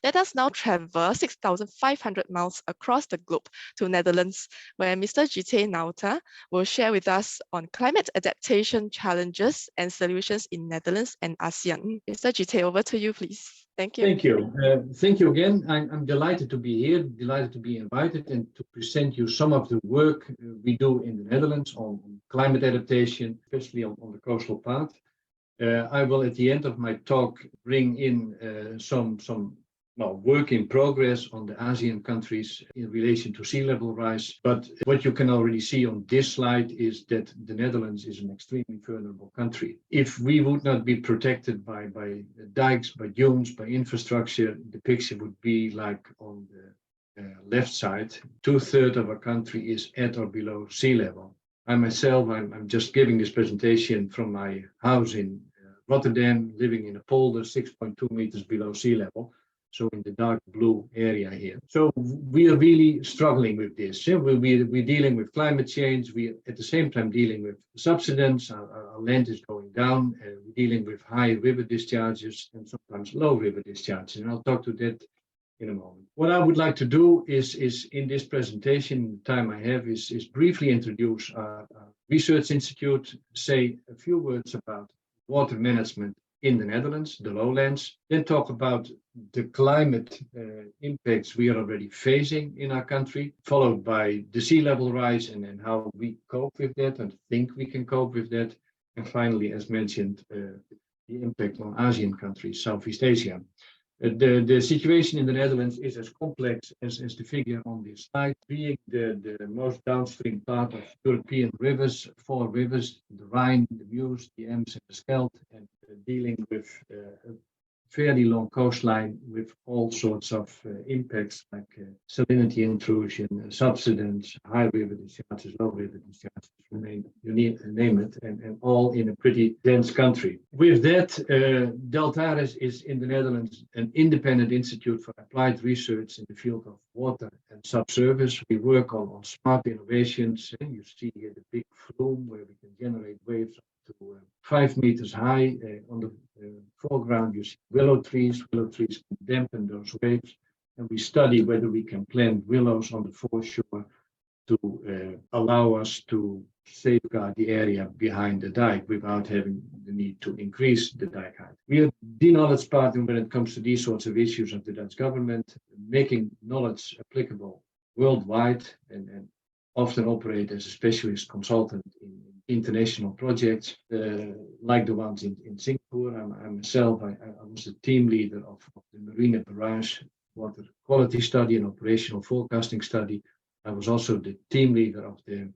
Let us now travel 6,500 miles across the globe to Netherlands, where Mr. Jite Nauta will share with us on climate adaptation challenges and solutions in Netherlands and ASEAN. Mr. Jite, over to you, please. Thank you. Thank you. Thank you again. I'm delighted to be here, delighted to be invited and to present you some of the work we do in the Netherlands on climate adaptation, especially on the coastal path. I will, at the end of my talk, bring in some work in progress on the ASEAN countries in relation to sea level rise. But what you can already see on this slide is that the Netherlands is an extremely vulnerable country. If we would not be protected by dikes, by dunes, by infrastructure, the picture would be like on the left side, 2/3 of our country is at or below sea level. I myself, I'm just giving this presentation from my house in Rotterdam, living in a polder 6.2 meters below sea level. So in the dark blue area here. So we are really struggling with this. We're dealing with climate change. We are at the same time dealing with subsidence. Our land is going down. We're dealing with high river discharges and sometimes low river discharges. And I'll talk to that in a moment. What I would like to do is in this presentation, the time I have is briefly introduce our research institute, say a few words about water management in the Netherlands, the lowlands, then talk about the climate impacts we are already facing in our country, followed by the sea level rise and how we cope with that and think we can cope with that. And finally, as mentioned, the impact on ASEAN countries, Southeast Asia. The situation in the Netherlands is as complex as the figure on this slide, being the most downstream part of European rivers, 4 rivers, the Rhine, the Meuse, the Ems and the Scheldt, and dealing with a fairly long coastline with all sorts of impacts like salinity intrusion, subsidence, high river discharges, low river discharges, you name it, and all in a pretty dense country. With that, Deltares is in the Netherlands an independent institute for applied research in the field of water and subsurface. We work on smart innovations. You see here the big flume where we can generate waves to 5 meters high. On the foreground, you see willow trees. Willow trees can dampen those waves. And we study whether we can plant willows on the foreshore to allow us to safeguard the area behind the dike without having the need to increase the dike height. We are the knowledge partner when it comes to these sorts of issues of the Dutch government, making knowledge applicable worldwide and often operate as a specialist consultant in international projects like the ones in Singapore. I myself was the team leader of the Marina Barrage water quality study and operational forecasting study. I was also the team leader of the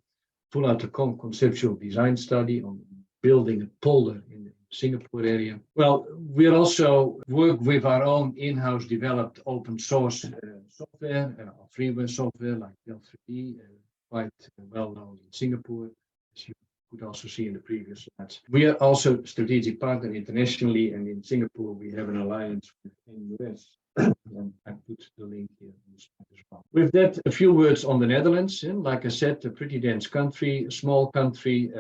full-out-to-come conceptual design study on building a polder in the Singapore area. Well, we also work with our own in-house developed open source software, freeware software like Del3D, quite well known in Singapore, as you could also see in the previous slides. We are also a strategic partner internationally, and in Singapore we have an alliance with NUS. And I put the link here on the slide as well. With that, a few words on the Netherlands. Like I said, a pretty dense country, a small country,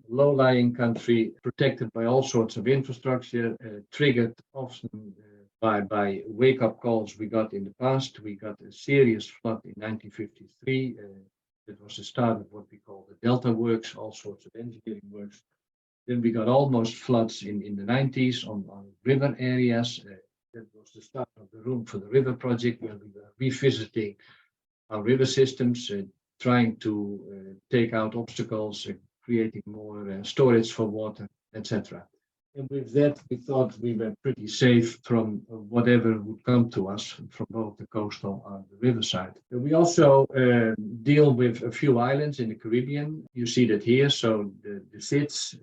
low-lying country, protected by all sorts of infrastructure, triggered often by wake-up calls we got in the past. We got a serious flood in 1953. That was the start of what we call the Delta works, all sorts of engineering works. Then we got almost floods in the 90s on river areas. That was the start of the Room for the River project, where we were revisiting our river systems, trying to take out obstacles, creating more storage for water, etc. And with that, we thought we were pretty safe from whatever would come to us from both the coastal and the riverside. And we also deal with a few islands in the Caribbean. You see that here. So the SIDS,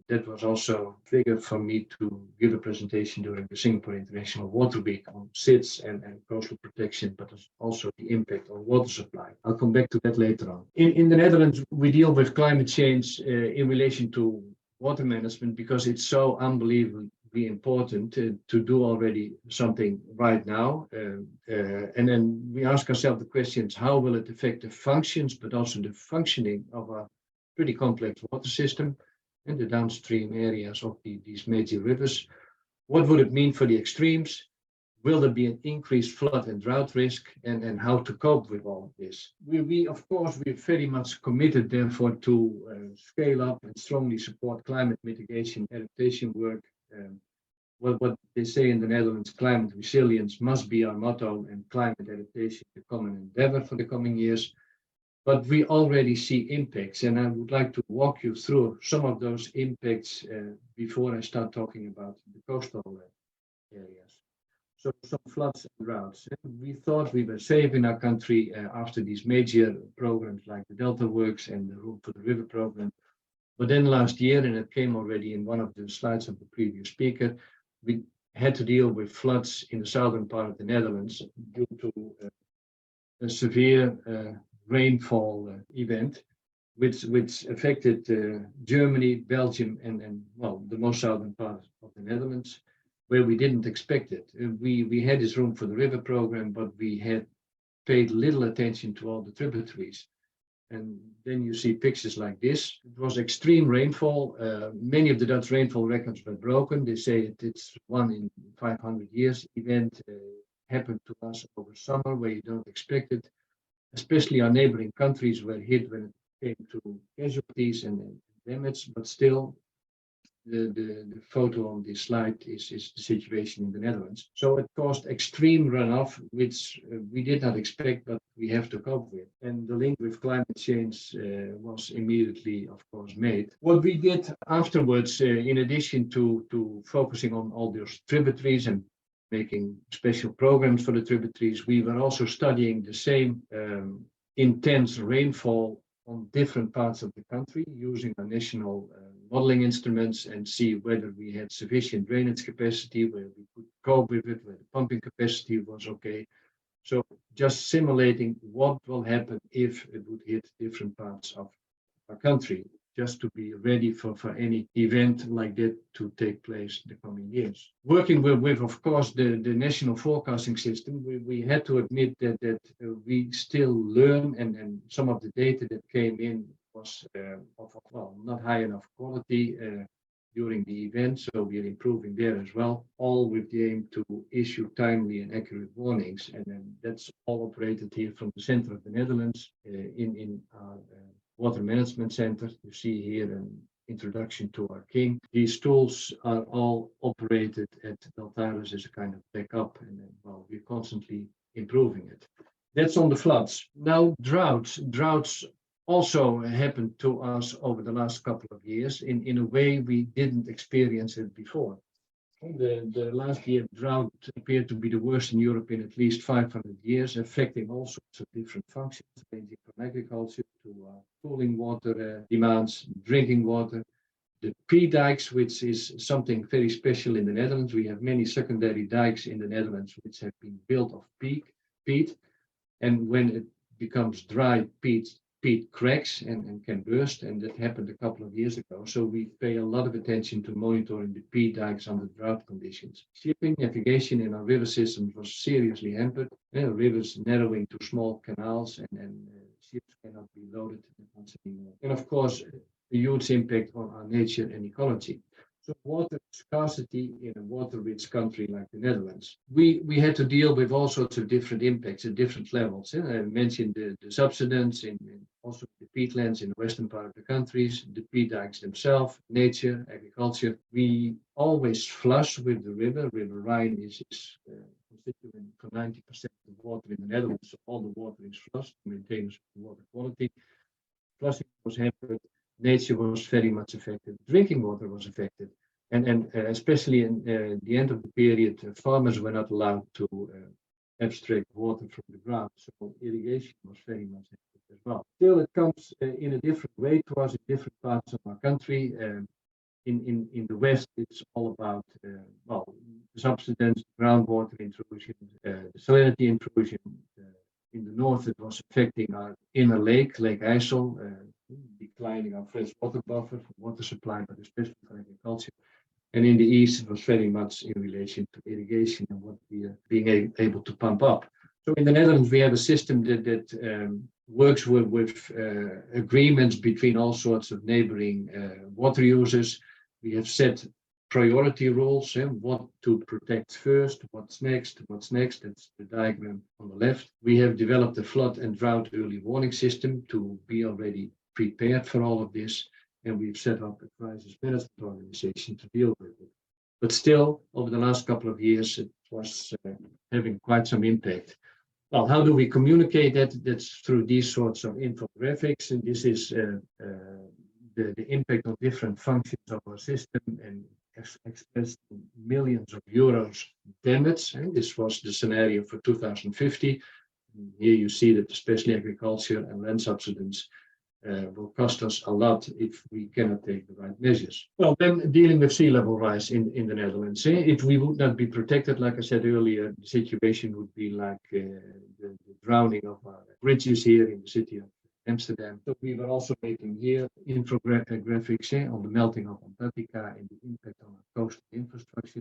that was also a trigger for me to give a presentation during the Singapore International Water Week on SIDS and coastal protection, but also the impact on water supply. I'll come back to that later on. In the Netherlands, we deal with climate change in relation to water management because it's so unbelievably important to do already something right now. And then we ask ourselves the questions, how will it affect the functions, but also the functioning of a pretty complex water system and the downstream areas of these major rivers? What would it mean for the extremes? Will there be an increased flood and drought risk, and how to cope with all of this? We of course, we're very much committed, therefore, to scale up and strongly support climate mitigation adaptation work. What they say in the Netherlands, climate resilience must be our motto, and climate adaptation the common endeavor for the coming years. But we already see impacts, and I would like to walk you through some of those impacts before I start talking about the coastal areas. So some floods and droughts. We thought we were safe in our country after these major programs like the Delta Works and the Room for the River program. But then last year, and it came already in one of the slides of the previous speaker, we had to deal with floods in the southern part of the Netherlands due to a severe rainfall event, which affected Germany, Belgium, and well, the most southern part of the Netherlands, where we didn't expect it. We had this Room for the River program, but we had paid little attention to all the tributaries. And then you see pictures like this. It was extreme rainfall. Many of the Dutch rainfall records were broken. They say it's 1 in 500 years event. Happened to us over summer where you don't expect it. Especially our neighboring countries were hit when it came to casualties and damage, but still the photo on this slide is the situation in the Netherlands. So it caused extreme runoff, which we did not expect, but we have to cope with. And the link with climate change was immediately, of course, made. What we did afterwards, in addition to focusing on all those tributaries and making special programs for the tributaries, we were also studying the same intense rainfall on different parts of the country using our national modeling instruments and see whether we had sufficient drainage capacity, where we could cope with it, where the pumping capacity was okay. So just simulating what will happen if it would hit different parts of our country, just to be ready for any event like that to take place in the coming years. Working with of course, the national forecasting system, we had to admit that we still learn, and some of the data that came in was of not high enough quality during the event, so we are improving there as well, all with the aim to issue timely and accurate warnings. And then that's all operated here from the center of the Netherlands in our Water Management Center. You see here an introduction to our king. These tools are all operated at Deltares as a kind of backup, and then, well, we're constantly improving it. That's on the floods. Now droughts. Droughts also happened to us over the last couple of years in a way we didn't experience it before. The last year drought appeared to be the worst in Europe in at least 500 years, affecting all sorts of different functions, ranging from agriculture to cooling water demands, drinking water. The P-dikes, which is something very special in the Netherlands. We have many secondary dikes in the Netherlands which have been built of peat, and when it becomes dry, peat cracks and can burst, and that happened a couple of years ago. So we pay a lot of attention to monitoring the P-dikes under drought conditions. Shipping, navigation in our river systems was seriously hampered. Rivers narrowing to small canals, and ships cannot be loaded once anymore. And of course, a huge impact on our nature and ecology. So water scarcity in a water-rich country like the Netherlands. We had to deal with all sorts of different impacts at different levels. I mentioned the subsidence in also the peatlands in the western part of the countries, the peat dikes themselves, nature, agriculture. We always flush with the river. River Rhine is constituent for 90% of water in the Netherlands. So all the water is flushed to maintain water quality. Flushing was hampered. Nature was very much affected. Drinking water was affected. And especially in the end of the period, farmers were not allowed to abstract water from the ground. So irrigation was very much affected as well. Still, it comes in a different way to us in different parts of our country. In the West, it's all about subsidence, groundwater intrusion, the salinity intrusion. In the north, it was affecting our inner Lake IJssel, declining our freshwater buffer for water supply, but especially for agriculture. And in the east, it was very much in relation to irrigation and what we are being able to pump up. So in the Netherlands, we have a system that works with agreements between all sorts of neighboring water users. We have set priority roles, what to protect first, what's next. That's the diagram on the left. We have developed a flood and drought early warning system to be already prepared for all of this, and we've set up a crisis management organization to deal with it. But still, over the last couple of years, it was having quite some impact. Well, how do we communicate that? That's through these sorts of infographics, and this is the impact of different functions of our system and expressed in millions of euros damage. And this was the scenario for 2050. And here you see that especially agriculture and land subsidence will cost us a lot if we cannot take the right measures. Well, then dealing with sea level rise in the Netherlands. If we would not be protected, like I said earlier, the situation would be like the drowning of our bridges here in the city of Amsterdam. So we were also making here infographics on the melting of Antarctica and the impact on our coastal infrastructure.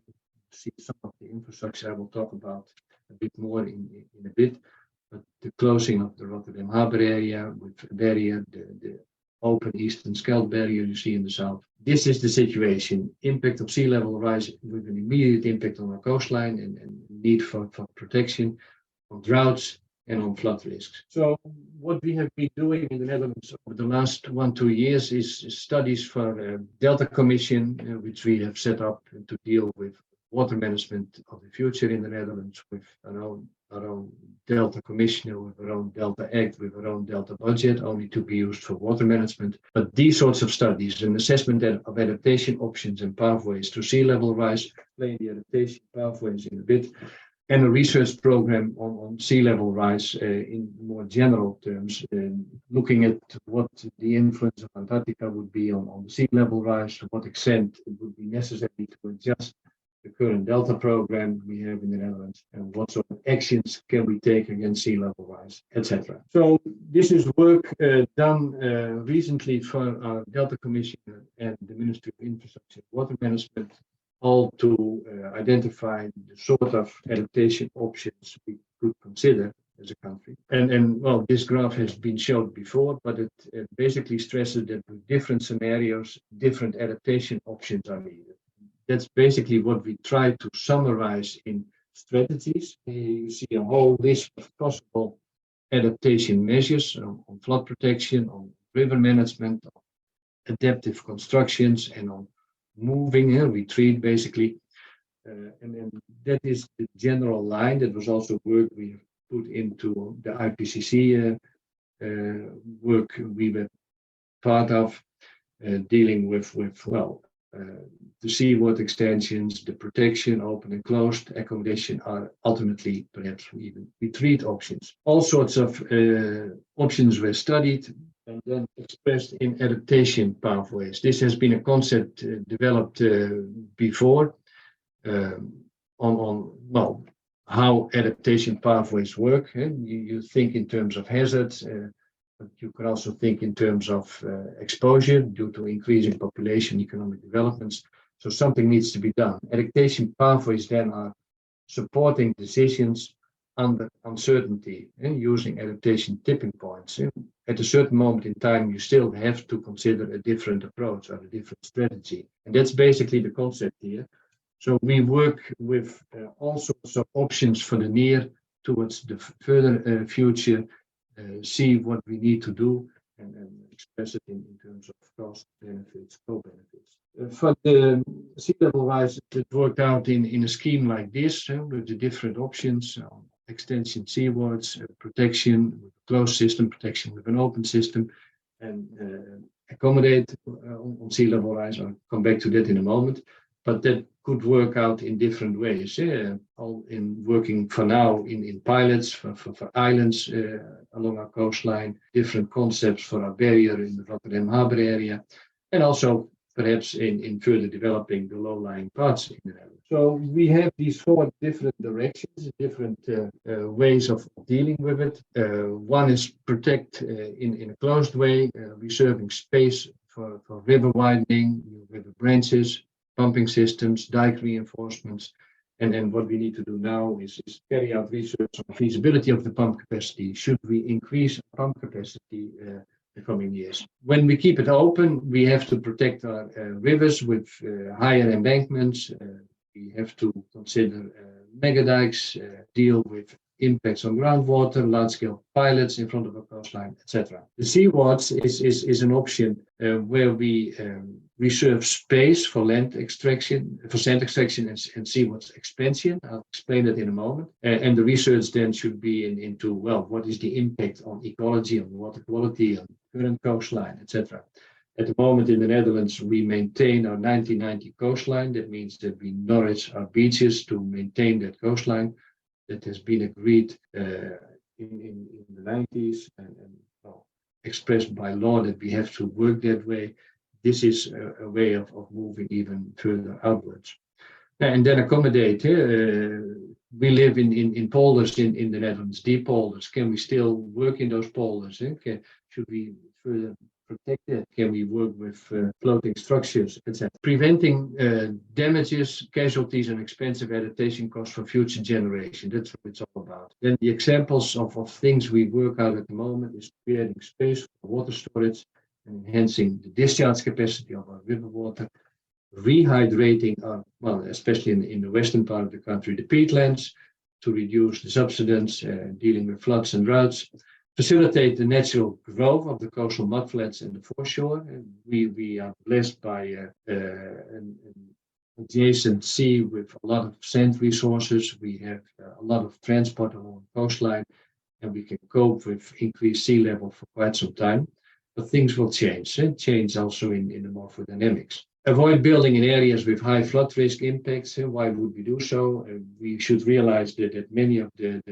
See some of the infrastructure I will talk about a bit more in a bit. But the closing of the Rotterdam Harbour area with a barrier, the open eastern Scheldt barrier you see in the south. This is the situation. Impact of sea level rise with an immediate impact on our coastline and need for protection, on droughts and on flood risks. So what we have been doing in the Netherlands over the last 1-2 years is studies for Delta Commission, which we have set up to deal with water management of the future in the Netherlands with our own Delta Commissioner, with our own Delta Act, with our own Delta budget, only to be used for water management. But these sorts of studies, an assessment of adaptation options and pathways to sea level rise, explain the adaptation pathways in a bit, and a research program on sea level rise in more general terms, looking at what the influence of Antarctica would be on the sea level rise, to what extent it would be necessary to adjust the current Delta program we have in the Netherlands, and what sort of actions can we take against sea level rise, etc. So this is work done recently for our Delta Commissioner and the Ministry of Infrastructure and Water Management, all to identify the sort of adaptation options we could consider as a country. And well, this graph has been shown before, but it basically stresses that with different scenarios, different adaptation options are needed. That's basically what we try to summarize in strategies. You see a whole list of possible adaptation measures on flood protection, on river management, on adaptive constructions, and on moving and retreat, basically. And that is the general line. That was also work we have put into the IPCC work we were part of, dealing with the seaward extensions, the protection, open and closed accommodation are ultimately perhaps even retreat options. All sorts of options were studied and then expressed in adaptation pathways. This has been a concept developed before on how adaptation pathways work. You think in terms of hazards, but you can also think in terms of exposure due to increasing population, economic developments. So something needs to be done. Adaptation pathways then are supporting decisions under uncertainty and using adaptation tipping points. At a certain moment in time, you still have to consider a different approach or a different strategy. And that's basically the concept here. So we work with all sorts of options for the near towards the further future, see what we need to do and express it in terms of cost, benefits, co-benefits. For the sea level rise, it worked out in a scheme like this with the different options. Extension seawards, protection with a closed system, protection with an open system, and accommodate on sea level rise. I'll come back to that in a moment. But that could work out in different ways. All in working for now in pilots for islands along our coastline, different concepts for our barrier in the Rotterdam Harbour area, and also perhaps in further developing the low-lying parts in the Netherlands. So we have these 4 different directions, different ways of dealing with it. One is protect in a closed way, reserving space for river widening, river branches, pumping systems, dike reinforcements. And what we need to do now is carry out research on feasibility of the pump capacity. Should we increase pump capacity the coming years. When we keep it open, we have to protect our rivers with higher embankments. We have to consider mega dikes, deal with impacts on groundwater, large-scale pilots in front of a coastline, etc. The seawards is an option where we reserve space for land extraction, for sand extraction and seawards expansion. I'll explain that in a moment. And the research then should be into, well, what is the impact on ecology, on water quality, on current coastline, etc. At the moment in the Netherlands, we maintain our 1990 coastline. That means that we nourish our beaches to maintain that coastline. That has been agreed in the 90s and well, expressed by law that we have to work that way. This is a way of moving even further outwards. And then accommodate. We live in polders in the Netherlands, deep polders. Can we still work in those polders? Should we further protect that? Can we work with floating structures, etc.? Preventing damages, casualties, and expensive adaptation costs for future generations. That's what it's all about. Then the examples of things we work out at the moment is creating space for water storage and enhancing the discharge capacity of our river water, rehydrating our, well, especially in the western part of the country, the peatlands to reduce the subsidence, dealing with floods and droughts, facilitate the natural growth of the coastal mudflats and the foreshore. We are blessed by an adjacent sea with a lot of sand resources. We have a lot of transport along the coastline, and we can cope with increased sea level for quite some time. But things will change, change also in the morphodynamics. Avoid building in areas with high flood risk impacts. Why would we do so? We should realize that many of the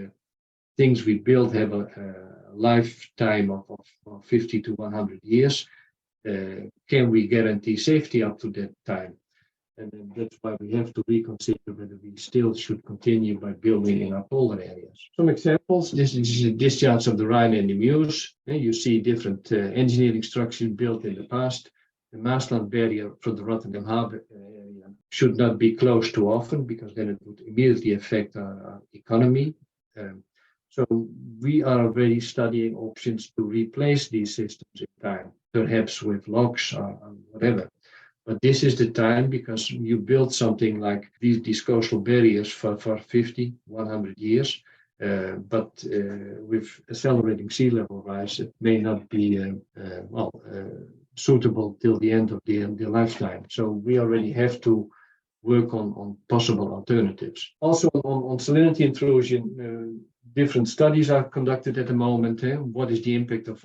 things we build have a lifetime of 50 to 100 years. Can we guarantee safety up to that time? And then that's why we have to reconsider whether we still should continue by building in our polar areas. Some examples, this is a discharge of the Rhine and the Meuse. You see different engineering structures built in the past. The Maasland barrier from the Rotterdam Harbour area should not be closed too often because then it would immediately affect our economy. So we are already studying options to replace these systems in time, perhaps with locks or whatever. But this is the time because you build something like these coastal barriers for 50, 100 years. But with accelerating sea level rise, it may not be suitable till the end of the lifetime. So we already have to work on possible alternatives. Also on salinity intrusion, different studies are conducted at the moment. What is the impact of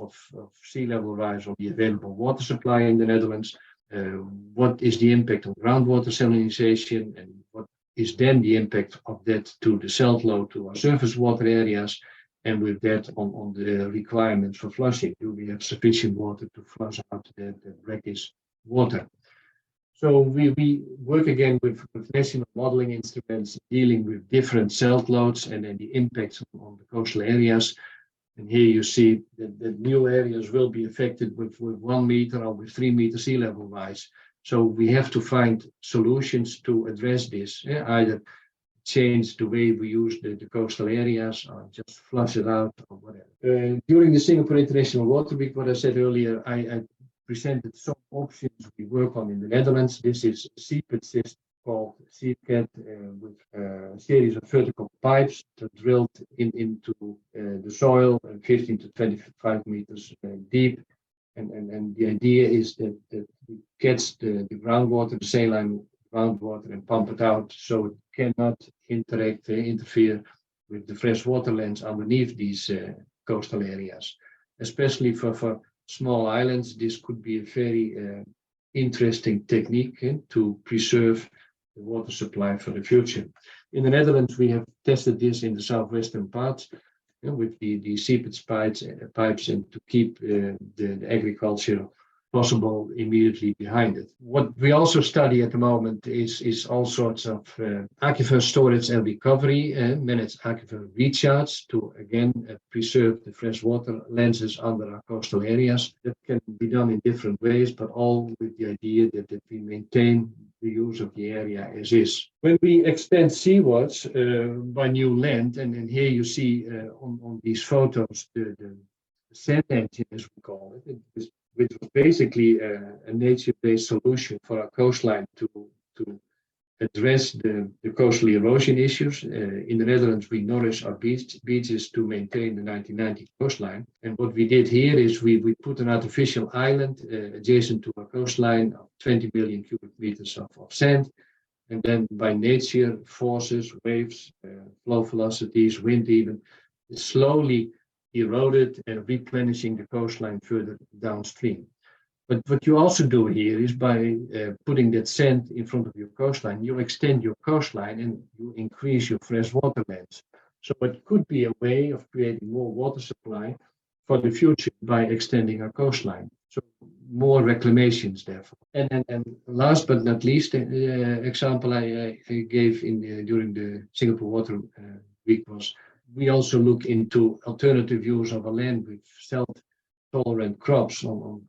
sea level rise on the available water supply in the Netherlands? What is the impact on groundwater salinization? And what is then the impact of that to the salt load to our surface water areas? And with that on the requirements for flushing. Do we have sufficient water to flush out the brackish water? So we work again with national modeling instruments dealing with different salt loads and then the impacts on the coastal areas. And here you see that new areas will be affected with 1 meter or with 3 meter sea level rise. So we have to find solutions to address this, either change the way we use the coastal areas or just flush it out or whatever. During the Singapore International Water Week, what I said earlier, I presented some options we work on in the Netherlands. This is a seepage system called SeepCat with a series of vertical pipes that drilled into the soil 15 to 25 meters deep. And the idea is that it gets the groundwater, the saline groundwater, and pump it out so it cannot interfere with the fresh water lands underneath these coastal areas. Especially for small islands, this could be a very interesting technique to preserve the water supply for the future. In the Netherlands, we have tested this in the southwestern parts with the seepage pipes and to keep the agriculture possible immediately behind it. What we also study at the moment is all sorts of aquifer storage and recovery, managed aquifer recharge to again preserve the freshwater lenses under our coastal areas. That can be done in different ways, but all with the idea that we maintain the use of the area as is. When we extend seawards by new land, and here you see on these photos the sand engine, as we call it, which was basically a nature-based solution for our coastline to address the coastal erosion issues. In the Netherlands, we nourish our beaches to maintain the 1990 coastline. And what we did here is we put an artificial island adjacent to our coastline of 20 million cubic meters of sand. And then by nature forces, waves, flow velocities, wind even, slowly eroded and replenishing the coastline further downstream. But what you also do here is by putting that sand in front of your coastline, you extend your coastline and you increase your freshwater lands. So it could be a way of creating more water supply for the future by extending our coastline. So more reclamations, therefore. And last but not least, example I gave during the Singapore Water Week was we also look into alternative use of a land with salt-tolerant crops on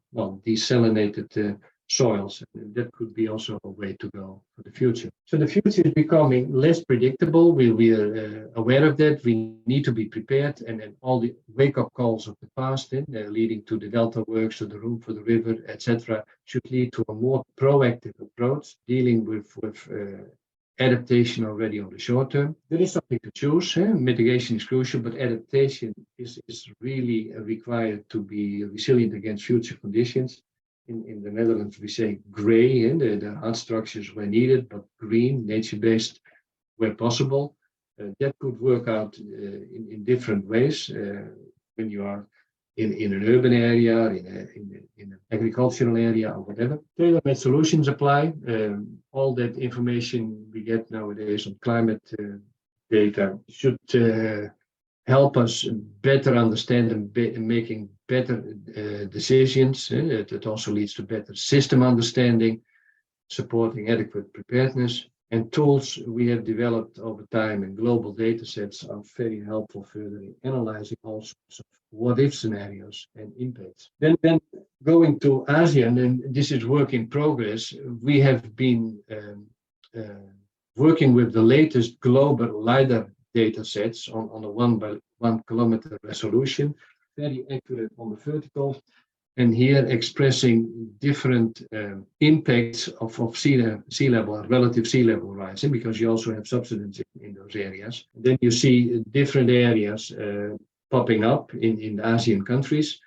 desalinated soils. That could be also a way to go for the future. So the future is becoming less predictable. We are aware of that. We need to be prepared, and all the wake-up calls of the past, leading to the delta works, to the room for the river, etc., should lead to a more proactive approach, dealing with adaptation already on the short term. There is something to choose. Mitigation is crucial, but adaptation is really required to be resilient against future conditions. In the Netherlands, we say gray, and the hard structures where needed, but green, nature-based where possible. That could work out in different ways when you are in an urban area, in an agricultural area, or whatever. Tailor-made solutions apply. All that information we get nowadays on climate data should help us better understand and making better decisions. It also leads to better system understanding, supporting adequate preparedness. And tools we have developed over time and global data sets are very helpful further in analyzing all sorts of what-if scenarios and impacts. Then going to ASEAN, and this is work in progress, we have been working with the latest global LiDAR data sets on a 1 by 1 kilometer resolution, very accurate on the vertical, and here expressing different impacts of sea level, relative sea level rise, because you also have subsidence in those areas. Then you see different areas popping up in the ASEAN countries,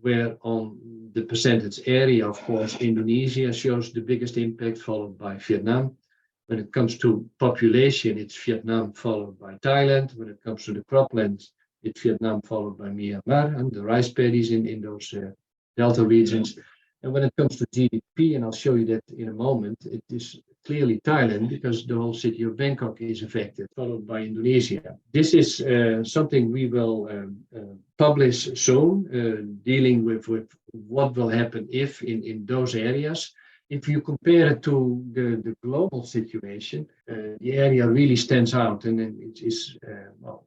where on the percentage area, of course, Indonesia shows the biggest impact, followed by Vietnam. When it comes to population, it's Vietnam followed by Thailand. When it comes to the croplands, it's Vietnam followed by Myanmar and the rice paddies in those delta regions. And when it comes to GDP, and I'll show you that in a moment, it is clearly Thailand because the whole city of Bangkok is affected, followed by Indonesia. This is something we will publish soon, dealing with what will happen if in those areas. If you compare it to the global situation, the area really stands out, and it is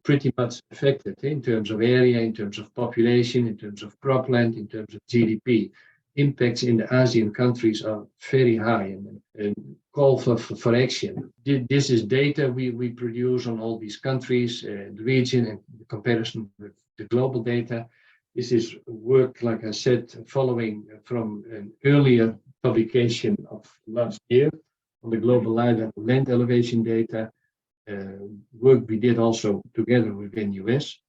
pretty much affected in terms of area, in terms of population, in terms of cropland, in terms of GDP. Impacts in the ASEAN countries are very high and call for action. This is data we produce on all these countries, the region, and the comparison with the global data. This is work, like I said, following from an earlier publication of last year on the global LiDAR land elevation data, work we did also together with NUS.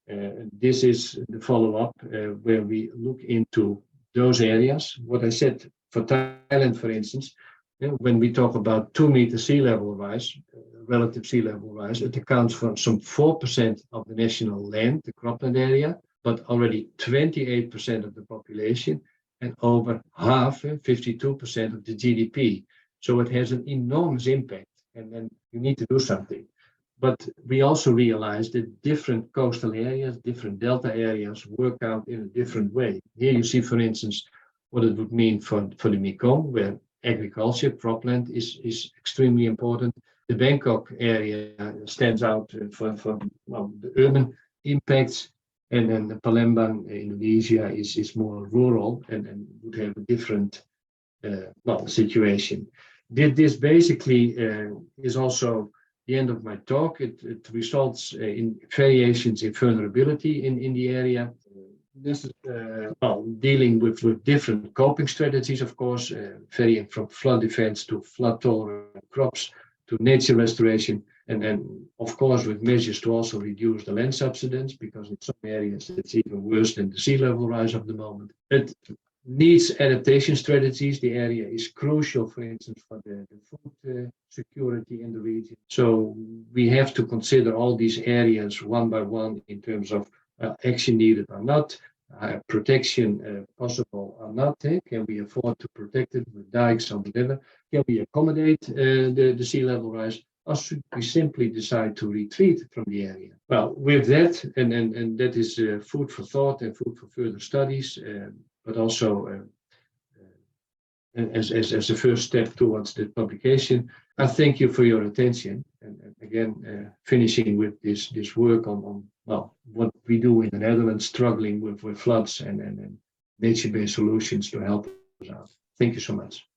This is the follow-up where we look into those areas. What I said for Thailand, for instance, when we talk about 2 meter sea level rise, relative sea level rise, it accounts for some 4% of the national land, the cropland area, but already 28% of the population and over half, 52% of the GDP. So it has an enormous impact, and then you need to do something. But we also realize that different coastal areas, different delta areas work out in a different way. Here you see, for instance, what it would mean for the Mekong, where agriculture, cropland is extremely important. The Bangkok area stands out for the urban impacts. And then the Palembang, Indonesia, is more rural and would have a different situation. This basically is also the end of my talk. It results in variations in vulnerability in the area. this is dealing with different coping strategies, of course, varying from flood events to flood tolerant crops to nature restoration, and then, of course, with measures to also reduce the land subsidence, because in some areas it's even worse than the sea level rise of the moment. It needs adaptation strategies. The area is crucial, for instance, for the food security in the region. So we have to consider all these areas one by one in terms of action needed or not, protection possible or not. Can we afford to protect it with dikes on the river? Can we accommodate the sea level rise? Or should we simply decide to retreat from the area? Well, with that, and that is food for thought and food for further studies, but also as a first step towards the publication. I thank you for your attention, and again, finishing with this work on what we do in the Netherlands, struggling with floods and nature-based solutions to help us out. Thank you so much.